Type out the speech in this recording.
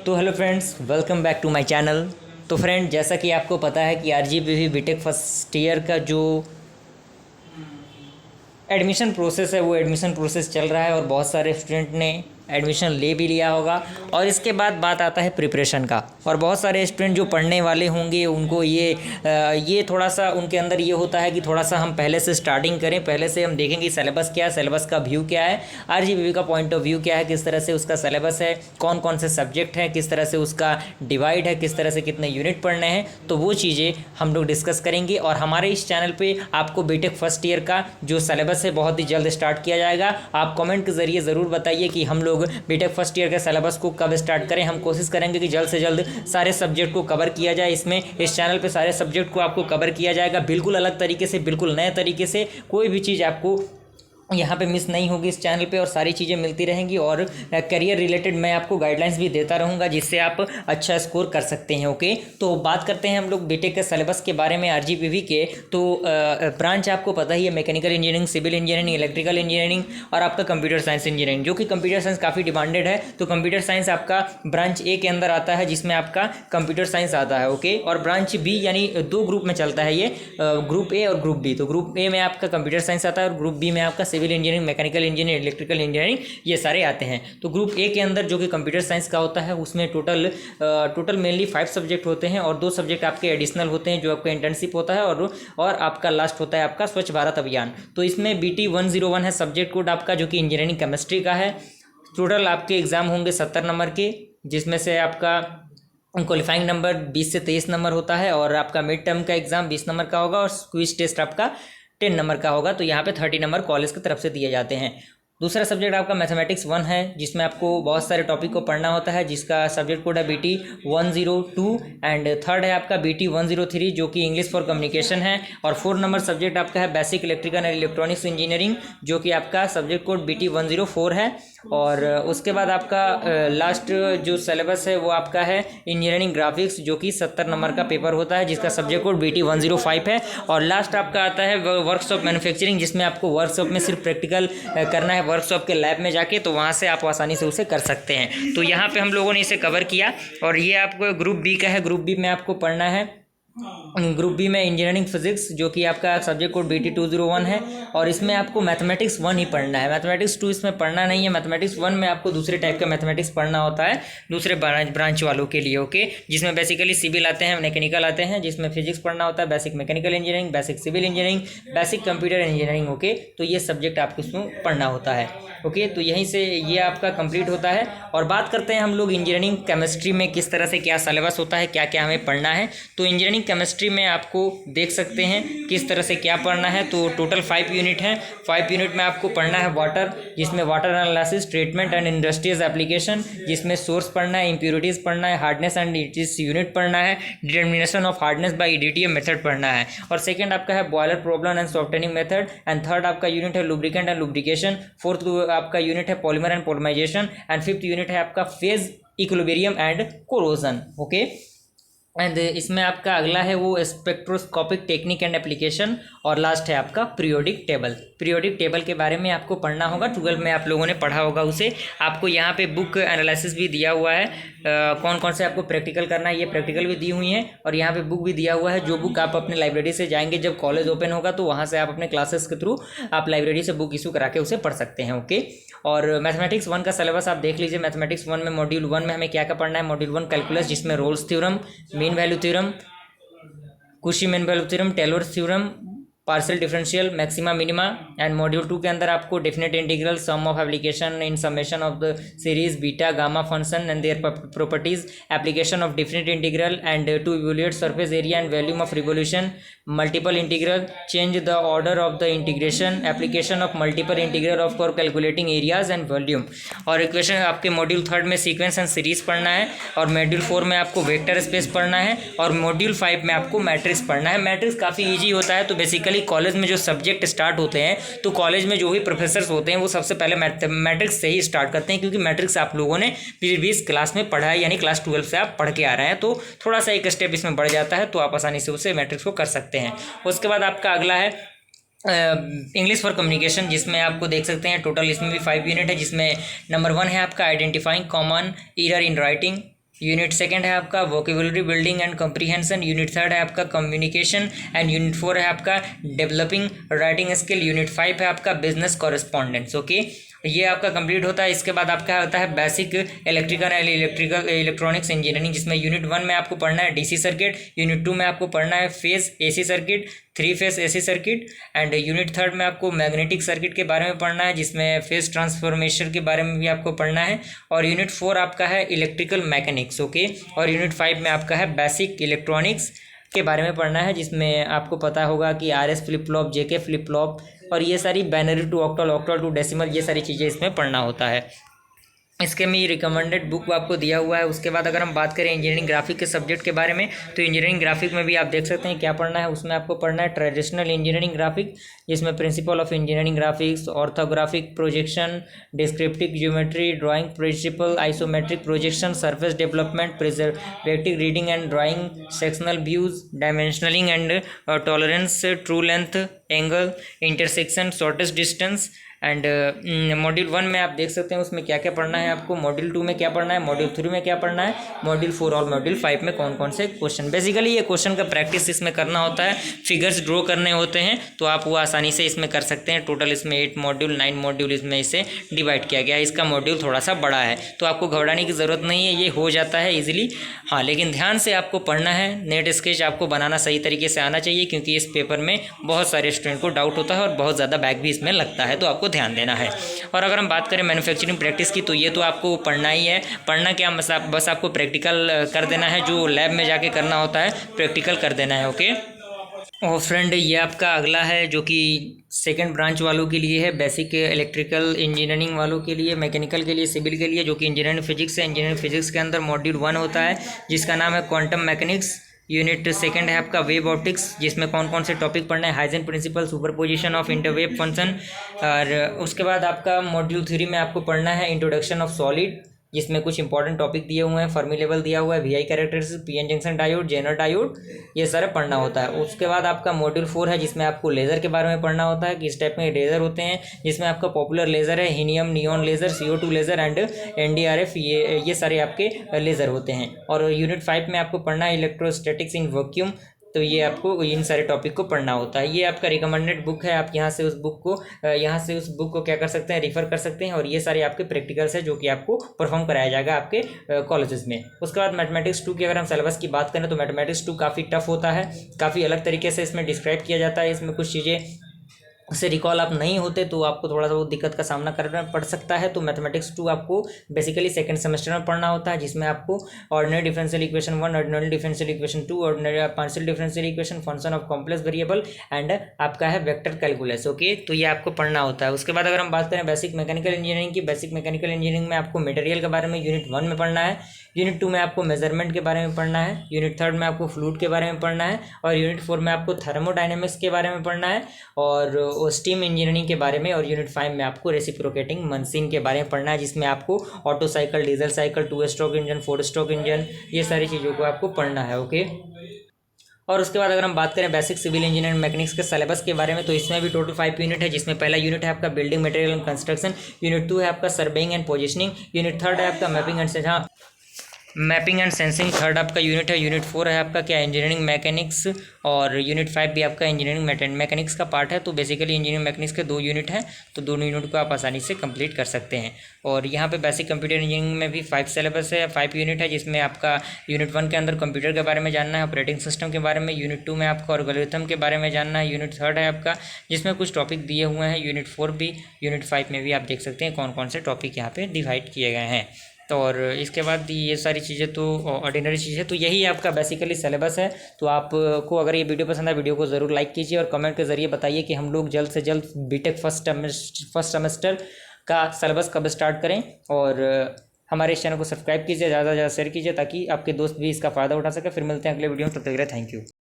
तो hello friends, welcome back to my channel. तो friend, जैसा कि आपको पता है कि आरजीपीवी बीटेक फर्स्ट ईयर का जो एडमिशन प्रोसेस है वो एडमिशन प्रोसेस चल रहा है और बहुत सारे स्टूडेंट ने एडमिशन ले भी लिया होगा। और इसके बाद बात आता है प्रिपरेशन का, और बहुत सारे स्टूडेंट जो पढ़ने वाले होंगे उनको ये थोड़ा सा उनके अंदर ये होता है कि थोड़ा सा हम पहले से स्टार्टिंग करें, पहले से हम देखें कि सिलेबस क्या है, सिलेबस का व्यू क्या है, आरजीपीवी का पॉइंट ऑफ व्यू क्या है, किस तरह से उसका सिलेबस है, कौन कौन से सब्जेक्ट हैं, किस तरह से उसका डिवाइड है, किस तरह से कितने यूनिट पढ़ने हैं। तो वो चीज़ें हम लोग डिस्कस करेंगे। और हमारे इस चैनल पे आपको बीटेक फर्स्ट ईयर का जो सिलेबस है बहुत ही जल्द स्टार्ट किया जाएगा। आप कमेंट के ज़रिए ज़रूर बताइए कि हम लोग बीटेक फर्स्ट ईयर के सिलेबस को कब स्टार्ट करें। हम कोशिश करेंगे कि जल्द से जल्द सारे सब्जेक्ट को कवर किया जाए। इस चैनल पे सारे सब्जेक्ट को आपको कवर किया जाएगा, बिल्कुल अलग तरीके से, बिल्कुल नए तरीके से। कोई भी चीज़ आपको यहाँ पे मिस नहीं होगी इस चैनल पे, और सारी चीज़ें मिलती रहेंगी। और करियर रिलेटेड मैं आपको गाइडलाइंस भी देता रहूँगा जिससे आप अच्छा स्कोर कर सकते हैं। ओके, तो बात करते हैं हम लोग बीटेक के सिलेबस के बारे में आरजीपीवी के। तो ब्रांच आपको पता ही है, mechanical engineering, civil engineering, electrical engineering और आपका कंप्यूटर साइंस इंजीनियरिंग, जो कि कंप्यूटर साइंस काफ़ी डिमांडेड है। तो कंप्यूटर साइंस आपका ब्रांच ए के अंदर आता है जिसमें आपका कंप्यूटर साइंस आता है। ओके, और ब्रांच बी यानी दो ग्रुप में चलता है ये, ग्रुप ए और ग्रुप बी। तो ग्रुप ए में आपका कंप्यूटर साइंस आता है और ग्रुप बी में आपका civil engineering, mechanical engineering, electrical engineering, ये सारे आते हैं। तो ग्रुप ए के अंदर जो कि कंप्यूटर साइंस का होता है उसमें टोटल मेनली 5 सब्जेक्ट होते हैं और 2 सब्जेक्ट आपके एडिशनल होते हैं जो आपका इंटर्नशिप होता है, और आपका लास्ट होता है आपका स्वच्छ भारत अभियान। तो इसमें BT 101 है सब्जेक्ट कोड आपका, जो कि इंजीनियरिंग केमिस्ट्री का है। टोटल आपके एग्जाम होंगे 70 नंबर के, जिसमें से आपका क्वालिफाइंग नंबर 20 से 23 नंबर होता है, और आपका मिड टर्म का एग्जाम 20 नंबर का होगा, और क्विज टेस्ट आपका 10 नंबर का होगा। तो यहाँ पे 30 नंबर कॉलेज की तरफ से दिए जाते हैं। दूसरा सब्जेक्ट आपका मैथमेटिक्स 1 है, जिसमें आपको बहुत सारे टॉपिक को पढ़ना होता है, जिसका सब्जेक्ट कोड है BT 102। एंड थर्ड है आपका BT 103, जो कि इंग्लिश फॉर कम्युनिकेशन है। और 4 नंबर सब्जेक्ट आपका है basic electrical and electronics engineering, जो कि आपका सब्जेक्ट कोड BT 104 है। और उसके बाद आपका लास्ट जो सिलेबस है वो आपका है इंजीनियरिंग ग्राफिक्स, जो कि 70 नंबर का पेपर होता है, जिसका सब्जेक्ट कोड BT 105 है। और लास्ट आपका आता है वर्कशॉप मैन्युफैक्चरिंग, जिसमें आपको वर्कशॉप में सिर्फ प्रैक्टिकल करना है वर्कशॉप के लैब में जाके, तो वहाँ से आप आसानी से उसे कर सकते हैं। तो यहाँ पे हम लोगों ने इसे कवर किया। और ये आपको ग्रुप बी का है। ग्रुप बी में आपको पढ़ना है, ग्रुप बी में इंजीनियरिंग फिजिक्स, जो कि आपका सब्जेक्ट कोड BT 201 है। और इसमें आपको मैथमेटिक्स 1 ही पढ़ना है, मैथमेटिक्स 2 इसमें पढ़ना नहीं है। मैथमेटिक्स 1 में आपको दूसरे टाइप का मैथमेटिक्स पढ़ना होता है दूसरे ब्रांच वालों के लिए। ओके, जिसमें बेसिकली सिविल आते हैं, मैकेनिकल आते हैं, जिसमें फिजिक्स पढ़ना होता है, basic mechanical engineering, basic civil engineering, basic computer engineering. Okay, तो ये सब्जेक्ट आपको इसमें पढ़ना होता है। ओके, तो यहीं से ये आपका कंप्लीट होता है। और बात करते हैं हम लोग इंजीनियरिंग केमिस्ट्री में किस तरह से क्या सिलेबस होता है, क्या क्या हमें पढ़ना है। तो इंजीनियरिंग केमिस्ट्री में आपको देख सकते हैं किस तरह से क्या पढ़ना है। तो टोटल 5 यूनिट हैं। 5 यूनिट में आपको पढ़ना है वाटर, जिसमें water analysis, treatment and industries application, जिसमें सोर्स पढ़ना है, इम्प्योरिटीज़ पढ़ना है, हार्डनेस एंड इट्स यूनिट पढ़ना है, determination of hardness by EDTM method पढ़ना है। और सेकंड आपका है boiler problem and softening method. And third आपका यूनिट है लुब्रिकेंट एंड लुब्रिकेशन। फोर्थ आपका यूनिट है polymer and polymerisation. And fifth unit है आपका phase equilibrium and corrosion. Okay, and इसमें आपका अगला है वो स्पेक्ट्रोस्कोपिक टेक्निक एंड एप्लीकेशन। और लास्ट है आपका पीरियोडिक टेबल। पीरियोडिक टेबल के बारे में आपको पढ़ना होगा, 12 में आप लोगों ने पढ़ा होगा उसे। आपको यहाँ पे बुक एनालिसिस भी दिया हुआ है, कौन कौन से आपको प्रैक्टिकल करना है, ये प्रैक्टिकल भी दी हुई हैं। और यहाँ पे बुक भी दिया हुआ है, जो बुक आप अपने लाइब्रेरी से जाएंगे जब कॉलेज ओपन होगा, तो वहाँ से आप अपने क्लासेस के थ्रू आप लाइब्रेरी से बुक इशू करा के उसे पढ़ सकते हैं। ओके, और मैथमेटिक्स 1 का सिलेबस आप देख लीजिए। मैथमेटिक्स 1 में मॉड्यूल 1 में हमें क्या क्या पढ़ना है। मॉड्यूल 1 कैलकुलस, जिसमें Rolle's theorem, mean value theorem, Cauchy mean value theorem, Taylor's theorem, partial differential, maxima minima. And module 2 के अंदर आपको definite integral, sum of application in summation of the series beta gamma function and their properties, application of definite integral and to evaluate surface area and volume of revolution, multiple integral, change the order of the integration, application of multiple integral of for calculating areas and volume. और equation आपके module 3 में sequence and series पढ़ना है। और module 4 में आपको vector space पढ़ना है। और मॉड्यूल 5 में आपको मैट्रिक्स पढ़ना है। मैट्रिक्स काफ़ी ईजी होता है। तो बेसिकली कॉलेज में जो सब्जेक्ट स्टार्ट होते हैं, तो कॉलेज में जो भी प्रोफेसर्स होते हैं वो सबसे पहले मैट्रिक्स से ही स्टार्ट करते हैं, क्योंकि मैट्रिक्स आप लोगों ने प्रीवियस क्लास में पढ़ा है, यानी क्लास 12 से आप पढ़ के आ रहे हैं। तो थोड़ा सा एक स्टेप इसमें बढ़ जाता है, तो आप आसानी से उसे मैट्रिक्स को कर सकते हैं। उसके बाद आपका अगला है इंग्लिश फॉर कम्युनिकेशन, जिसमें आपको देख सकते हैं टोटल इसमें भी 5 यूनिट है, जिसमें नंबर 1 है आपका identifying common error in writing. Unit second है आपका vocabulary building and comprehension, unit third है आपका कम्युनिकेशन एंड यूनिट फोर है आपका developing writing skill, unit five है आपका बिजनेस कॉरेस्पॉन्डेंस। ओके, ये आपका कंप्लीट होता है। इसके बाद आपका होता है basic electrical and electronics engineering, जिसमें यूनिट वन में आपको पढ़ना है डीसी सर्किट, यूनिट टू में आपको पढ़ना है phase AC circuit, three phase AC circuit and unit third में आपको मैग्नेटिक सर्किट के बारे में पढ़ना है, जिसमें फेज ट्रांसफॉर्मेशन के बारे में भी आपको पढ़ना है, और यूनिट फोर आपका है इलेक्ट्रिकल मैकेनिक्स। ओके, और यूनिट फाइव में आपका है बेसिक इलेक्ट्रॉनिक्स के बारे में पढ़ना है, जिसमें आपको पता होगा कि RS flip flop, JK flip flop और ये सारी binary to octal, octal to decimal, ये सारी चीज़ें इसमें पढ़ना होता है। इसके में रिकमेंडेड बुक आपको दिया हुआ है। उसके बाद अगर हम बात करें इंजीनियरिंग ग्राफिक के सब्जेक्ट के बारे में, तो इंजीनियरिंग ग्राफिक में भी आप देख सकते हैं क्या पढ़ना है। उसमें आपको पढ़ना है ट्रेडिशनल इंजीनियरिंग ग्राफिक, जिसमें principle of engineering graphics, orthographic projection, descriptive geometry, drawing principle, isometric projection, surface development, preservative reading and drawing, sectional views, dimensioning and tolerance, true length, angle, intersection, shortest distance and module one में आप देख सकते हैं उसमें क्या क्या पढ़ना है आपको, मॉड्यूल टू में क्या पढ़ना है, मॉड्यूल थ्री में क्या पढ़ना है, मॉड्यूल फोर और मॉड्यूल फाइव में कौन कौन से क्वेश्चन। बेसिकली ये क्वेश्चन का प्रैक्टिस इसमें करना होता है, फिगर्स ड्रॉ करने होते हैं, तो आप वो आसानी से इसमें कर सकते हैं। टोटल इसमें 8 मॉड्यूल 9 मॉड्यूल इसमें इसे डिवाइड किया गया है। इसका मॉड्यूल थोड़ा सा बड़ा है, तो आपको घबराने की ज़रूरत नहीं है, ये हो जाता है ईजिली। हाँ, लेकिन ध्यान से आपको पढ़ना है, नेट स्केच आपको बनाना सही तरीके से आना चाहिए, क्योंकि इस पेपर में बहुत सारे स्टूडेंट को डाउट होता है और बहुत ज़्यादा बैक भी इसमें लगता है, तो आपको ध्यान देना है। और अगर हम बात करें मैन्युफैक्चरिंग प्रैक्टिस की, तो ये तो आपको पढ़ना ही है। पढ़ना क्या, बस आपको प्रैक्टिकल कर देना है, जो लैब में जाके करना होता है प्रैक्टिकल कर देना है। ओके, और फ्रेंड ये आपका अगला है जो कि सेकंड ब्रांच वालों के लिए है, बेसिक इलेक्ट्रिकल इंजीनियरिंग वालों के लिए, मैकेनिकल के लिए, सिविल के लिए, जो कि इंजीनियरिंग फिजिक्स है। इंजीनियरिंग फिजिक्स के अंदर मॉड्यूल वन होता है जिसका नाम है क्वांटम मैकेनिक्स। यूनिट सेकंड है आपका वेव ऑप्टिक्स, जिसमें कौन कौन से टॉपिक पढ़ना है, Huygens principle, superposition of inter wave function. और उसके बाद आपका मॉड्यूल थ्री में आपको पढ़ना है इंट्रोडक्शन ऑफ सॉलिड, जिसमें कुछ इंपॉर्टेंट टॉपिक दिए हुए हैं, फर्मी लेवल दिया हुआ है, VI characteristics, PN junction diode, Zener diode, ये सारा पढ़ना होता है। उसके बाद आपका मॉड्यूल फोर है जिसमें आपको लेज़र के बारे में पढ़ना होता है, किस टाइप में लेज़र होते हैं, जिसमें आपका पॉपुलर लेज़र है helium neon laser, CO2 laser and NDRF, ये सारे आपके लेज़र होते हैं। और यूनिट फाइव में आपको पढ़ना है इलेक्ट्रोस्टैटिक्स इन वैक्यूम, तो ये आपको इन सारे टॉपिक को पढ़ना होता है। ये आपका रिकमेंडेड बुक है, आप यहाँ से उस बुक को क्या कर सकते हैं, रेफर कर सकते हैं। और ये सारे आपके प्रैक्टिकल्स है जो कि आपको परफॉर्म कराया जाएगा आपके कॉलेजेस में। उसके बाद मैथमेटिक्स 2 की अगर हम सिलेबस की बात करें, तो मैथमेटिक्स 2 काफ़ी टफ होता है, काफ़ी अलग तरीके से इसमें डिस्क्राइब किया जाता है। इसमें कुछ चीज़ें उससे रिकॉल आप नहीं होते तो आपको थोड़ा सा वो दिक्कत का सामना करना पड़ सकता है। तो मैथमेटिक्स 2 आपको बेसिकली सेकंड सेमेस्टर में पढ़ना होता है, जिसमें आपको ordinary differential equation 1, ordinary differential equation 2, ordinary partial differential equation, function of complex variable and आपका है वेक्टर कैलकुलस। ओके, तो ये आपको पढ़ना होता है। उसके बाद अगर हम बात करें बेसिक मैकेनिकल इंजीनियरिंग की, बेसिक मैकेनिकल इंजीनियरिंग में आपको मटेरियल के बारे में यूनिट 1 में पढ़ना है, यूनिट 2 में आपको मेजरमेंट के बारे में पढ़ना है, यूनिट 3 में आपको फ्लूइड के बारे में पढ़ना है, और यूनिट 4 में आपको थर्मोडायनेमिक्स के बारे में पढ़ना है और स्टीम इंजीनियरिंग के बारे में। और यूनिट 5 में आपको रेसिप्रोकेटिंग मशीन के बारे में पढ़ना है, जिसमें आपको auto cycle, diesel cycle, 2 stroke engine, 4 stroke engine, ये सारी चीज़ों को आपको पढ़ना है। ओके, और उसके बाद अगर हम बात करें बेसिक सिविल इंजीनियरिंग मैकेनिक्स के सिलेबस के बारे में, तो इसमें भी टोटल 5 यूनिट है, जिसमें पहला यूनिट है आपका building material and construction, unit 2 है आपका सर्वेइंग एंड पोजिशनिंग, यूनिट 3 है आपका मैपिंग एंड सेंसिंग, थर्ड आपका यूनिट है, यूनिट 4 है आपका क्या इंजीनियरिंग मैकेनिक्स, और यूनिट 5 भी आपका इंजीनियरिंग मैकेनिक्स का पार्ट है। तो बेसिकली इंजीनियरिंग मैकेनिक्स के 2 यूनिट हैं, तो दोनों यूनिट को आप आसानी से कंप्लीट कर सकते हैं। और यहाँ पे बेसिक कंप्यूटर इंजीनियरिंग में भी 5 सिलेबस है, 5 यूनिट है, जिसमें आपका यूनिट 1 के अंदर कंप्यूटर के बारे में जानना है, ऑपरेटिंग सिस्टम के बारे में, यूनिट 2 में आपका एल्गोरिथम के बारे में जानना है, यूनिट 3 है आपका जिसमें कुछ टॉपिक दिए हुए हैं, यूनिट 4 भी, यूनिट 5 में भी आप देख सकते हैं कौन कौन से टॉपिक यहाँ पे डिवाइड किए गए हैं। तो और इसके बाद ये सारी चीज़ें तो ऑर्डिनरी चीज़ है, तो यही आपका बेसिकली सिलेबस है। तो आपको अगर ये वीडियो पसंद है, वीडियो को ज़रूर लाइक कीजिए और कमेंट के ज़रिए बताइए कि हम लोग जल्द से जल्द बीटेक फर्स्ट सेमेस्टर का सिलेबस कब स्टार्ट करें। और हमारे इस चैनल को सब्सक्राइब कीजिए, ज़्यादा से ज़्यादा शेयर कीजिए, ताकि आपके दोस्त भी इसका फ़ायदा उठा सके। फिर मिलते हैं अगले वीडियो में, तब तक के लिए थैंक यू।